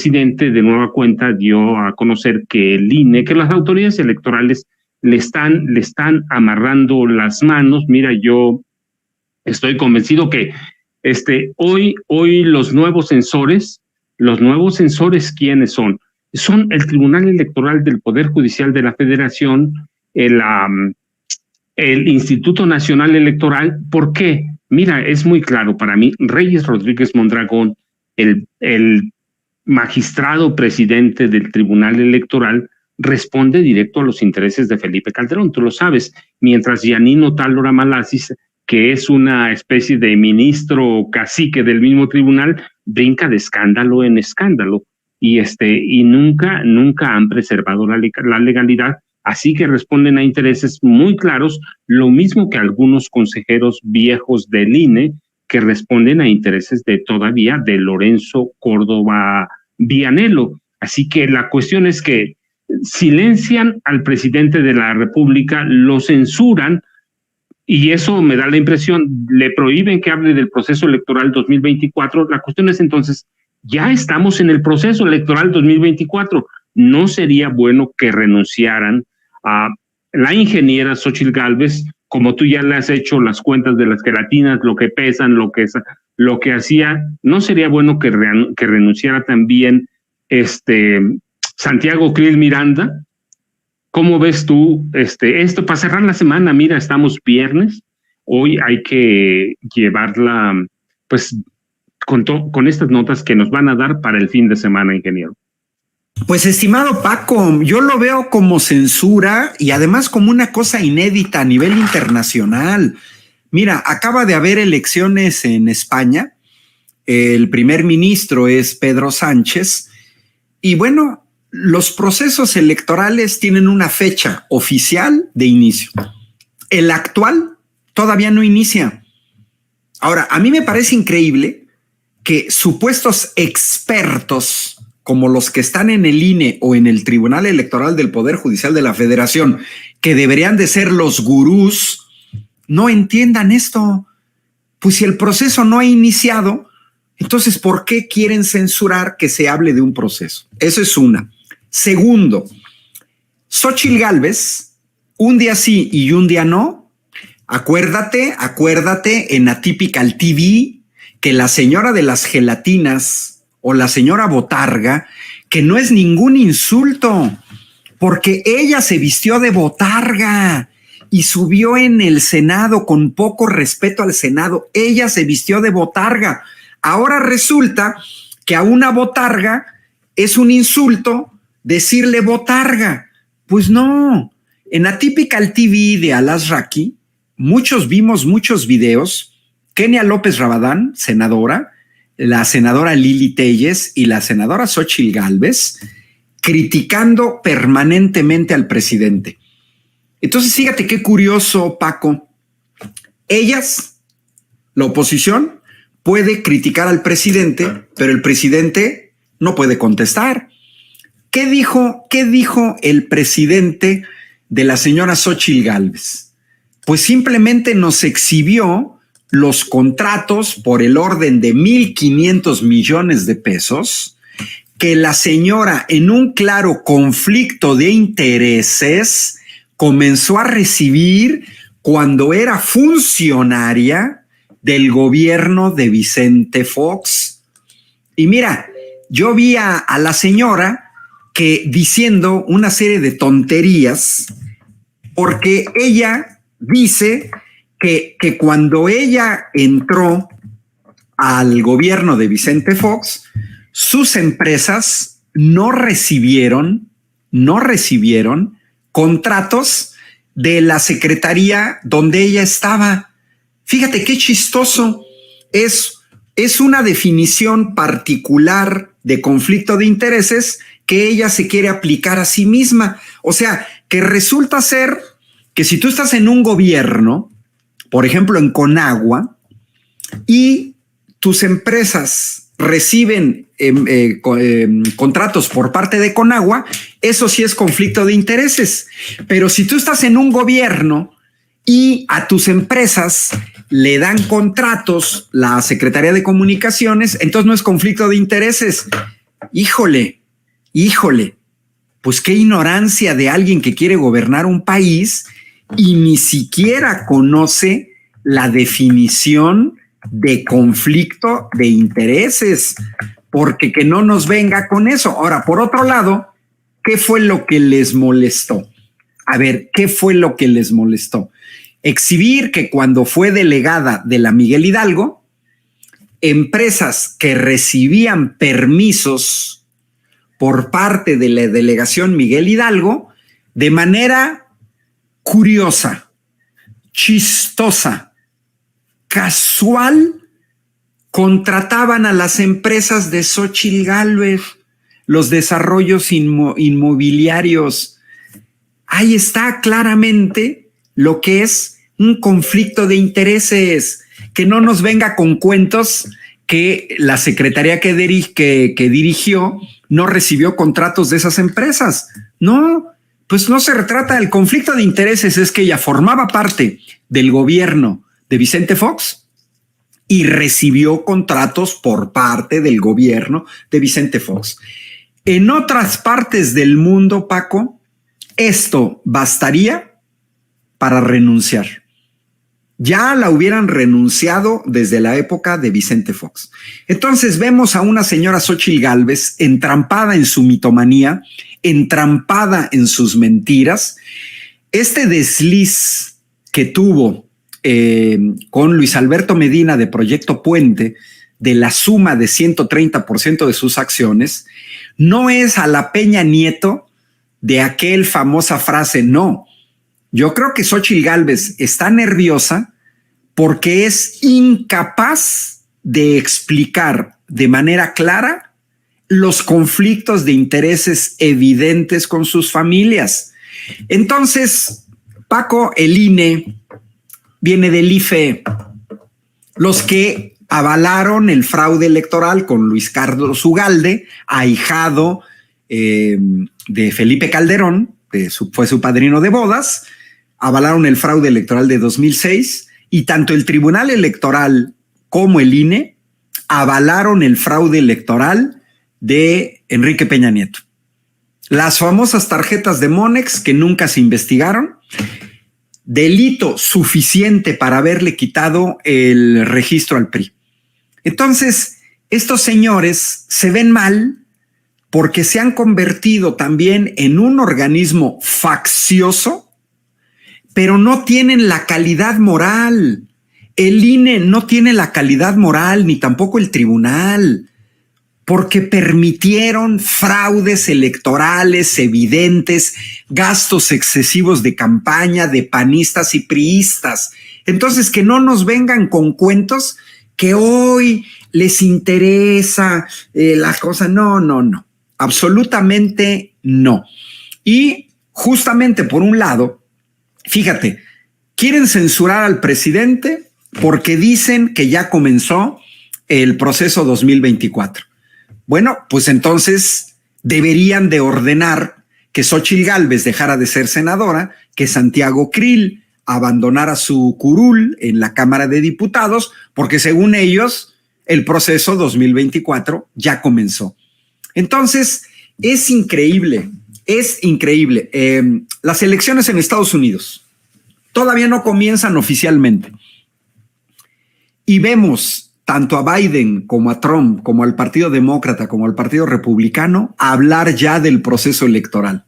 presidente de nueva cuenta dio a conocer que el INE, que las autoridades electorales le están amarrando las manos. Mira, yo estoy convencido que hoy los nuevos censores, ¿quiénes son? Son el Tribunal Electoral del Poder Judicial de la Federación, el Instituto Nacional Electoral. ¿Por qué? Mira, es muy claro para mí. Reyes Rodríguez Mondragón, el magistrado presidente del Tribunal Electoral, responde directo a los intereses de Felipe Calderón, tú lo sabes, mientras Yanino Tálora Malasis, que es una especie de ministro cacique del mismo tribunal, brinca de escándalo en escándalo, y nunca han preservado la legalidad, así que responden a intereses muy claros, lo mismo que algunos consejeros viejos del INE, que responden a intereses todavía de Lorenzo Córdoba Vianello. Así que la cuestión es que silencian al presidente de la República, lo censuran, y eso me da la impresión, le prohíben que hable del proceso electoral 2024. La cuestión es entonces, ya estamos en el proceso electoral 2024, ¿no sería bueno que renunciaran a la ingeniera Xóchitl Gálvez, como tú ya le has hecho las cuentas de las gelatinas, lo que pesan, lo que hacía? ¿No sería bueno que renunciara también Santiago Krill Miranda? ¿Cómo ves tú esto para cerrar la semana? Mira, estamos viernes, hoy hay que llevarla pues con estas notas que nos van a dar para el fin de semana, ingeniero. Pues, estimado Paco, yo lo veo como censura y además como una cosa inédita a nivel internacional. Mira, acaba de haber elecciones en España, el primer ministro es Pedro Sánchez, y bueno, los procesos electorales tienen una fecha oficial de inicio. El actual todavía no inicia. Ahora, a mí me parece increíble que supuestos expertos como los que están en el INE o en el Tribunal Electoral del Poder Judicial de la Federación, que deberían de ser los gurús, no entiendan esto. Pues si el proceso no ha iniciado, entonces ¿por qué quieren censurar que se hable de un proceso? Eso es una. Segundo, Xóchitl Gálvez, un día sí y un día no. Acuérdate en Atypical TV que la señora de las gelatinas o la señora botarga, que no es ningún insulto, porque ella se vistió de botarga y subió en el Senado con poco respeto al Senado. Ella se vistió de botarga. Ahora resulta que a una botarga es un insulto decirle botarga. Pues no. En Atypical TV de Alas Raki, vimos muchos videos. Kenia López Rabadán, senadora, la senadora Lili Telles y la senadora Xóchitl Gálvez criticando permanentemente al presidente. Entonces, fíjate qué curioso, Paco. Ellas, la oposición, puede criticar al presidente, pero el presidente no puede contestar. ¿Qué dijo el presidente de la señora Xóchitl Gálvez? Pues simplemente nos exhibió los contratos por el orden de 1,500 millones de pesos que la señora, en un claro conflicto de intereses, comenzó a recibir cuando era funcionaria del gobierno de Vicente Fox. Y mira, yo vi a la señora que diciendo una serie de tonterías, porque ella dice que cuando ella entró al gobierno de Vicente Fox, sus empresas no recibieron contratos de la secretaría donde ella estaba. Fíjate qué chistoso. Es una definición particular de conflicto de intereses que ella se quiere aplicar a sí misma. O sea, que resulta ser que si tú estás en un gobierno, por ejemplo, en Conagua, y tus empresas reciben contratos por parte de Conagua, eso sí es conflicto de intereses. Pero si tú estás en un gobierno y a tus empresas le dan contratos la Secretaría de Comunicaciones, entonces no es conflicto de intereses. híjole, pues qué ignorancia de alguien que quiere gobernar un país y ni siquiera conoce la definición de conflicto de intereses, porque que no nos venga con eso. Ahora, por otro lado, ¿qué fue lo que les molestó? A ver, ¿qué fue lo que les molestó? Exhibir que cuando fue delegada de la Miguel Hidalgo, empresas que recibían permisos por parte de la delegación Miguel Hidalgo, de manera curiosa, chistosa, casual, contrataban a las empresas de Xóchitl Gálvez, los desarrollos inmobiliarios. Ahí está claramente lo que es un conflicto de intereses, que no nos venga con cuentos que la secretaría que dirigió no recibió contratos de esas empresas. No, pues no se retrata del conflicto de intereses, es que ella formaba parte del gobierno de Vicente Fox y recibió contratos por parte del gobierno de Vicente Fox. En otras partes del mundo, Paco, esto bastaría para renunciar. Ya la hubieran renunciado desde la época de Vicente Fox. Entonces vemos a una señora Xóchitl Gálvez entrampada en su mitomanía, entrampada en sus mentiras. Este desliz que tuvo con Luis Alberto Medina de Proyecto Puente, de la suma de 130% de sus acciones, no es a la Peña Nieto de aquel famosa frase, no. Yo creo que Xóchitl Gálvez está nerviosa porque es incapaz de explicar de manera clara los conflictos de intereses evidentes con sus familias. Entonces, Paco, el INE viene del IFE, los que avalaron el fraude electoral con Luis Carlos Ugalde, ahijado de Felipe Calderón, fue su padrino de bodas, avalaron el fraude electoral de 2006 y tanto el Tribunal Electoral como el INE avalaron el fraude electoral de Enrique Peña Nieto. Las famosas tarjetas de Monex que nunca se investigaron, delito suficiente para haberle quitado el registro al PRI. Entonces, estos señores se ven mal porque se han convertido también en un organismo faccioso, pero no tienen la calidad moral. El INE no tiene la calidad moral, ni tampoco el tribunal, porque permitieron fraudes electorales evidentes, gastos excesivos de campaña de panistas y priistas. Entonces, que no nos vengan con cuentos que hoy les interesa la cosa. No. Absolutamente no. Y justamente por un lado, fíjate, quieren censurar al presidente porque dicen que ya comenzó el proceso 2024. Bueno, pues entonces deberían de ordenar que Xóchitl Gálvez dejara de ser senadora, que Santiago Krill abandonara su curul en la Cámara de Diputados, porque según ellos el proceso 2024 ya comenzó. Entonces, es increíble. Las elecciones en Estados Unidos todavía no comienzan oficialmente. Y vemos tanto a Biden como a Trump, como al Partido Demócrata, como al Partido Republicano, hablar ya del proceso electoral.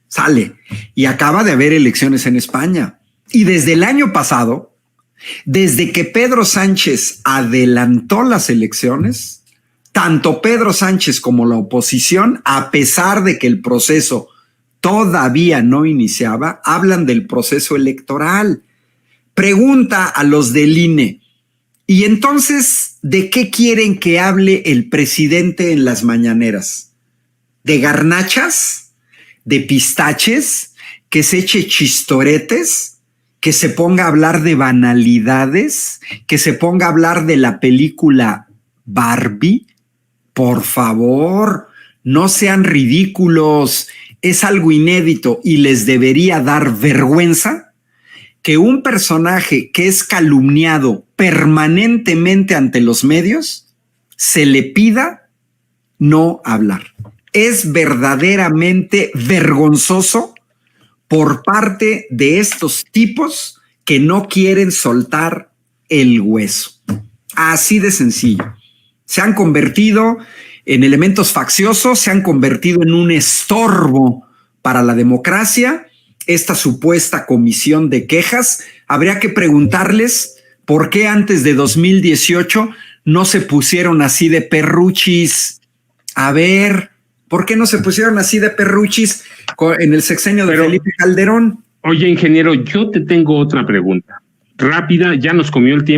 Sale. Y acaba de haber elecciones en España. Y desde el año pasado, desde que Pedro Sánchez adelantó las elecciones, tanto Pedro Sánchez como la oposición, a pesar de que el proceso todavía no iniciaba, hablan del proceso electoral. Pregunta a los del INE, ¿y entonces de qué quieren que hable el presidente en las mañaneras? ¿De garnachas? ¿De pistaches? ¿Que se eche chistoretes? ¿Que se ponga a hablar de banalidades? ¿Que se ponga a hablar de la película Barbie? Por favor, no sean ridículos. Es algo inédito y les debería dar vergüenza que un personaje que es calumniado permanentemente ante los medios se le pida no hablar. Es verdaderamente vergonzoso por parte de estos tipos que no quieren soltar el hueso. Así de sencillo. Se han convertido en elementos facciosos, se han convertido en un estorbo para la democracia. Esta supuesta comisión de quejas, habría que preguntarles por qué antes de 2018 no se pusieron así de perruchis. A ver, ¿por qué no se pusieron así de perruchis en el sexenio de Felipe Calderón? Oye, ingeniero, yo te tengo otra pregunta. Rápida, ya nos comió el tiempo.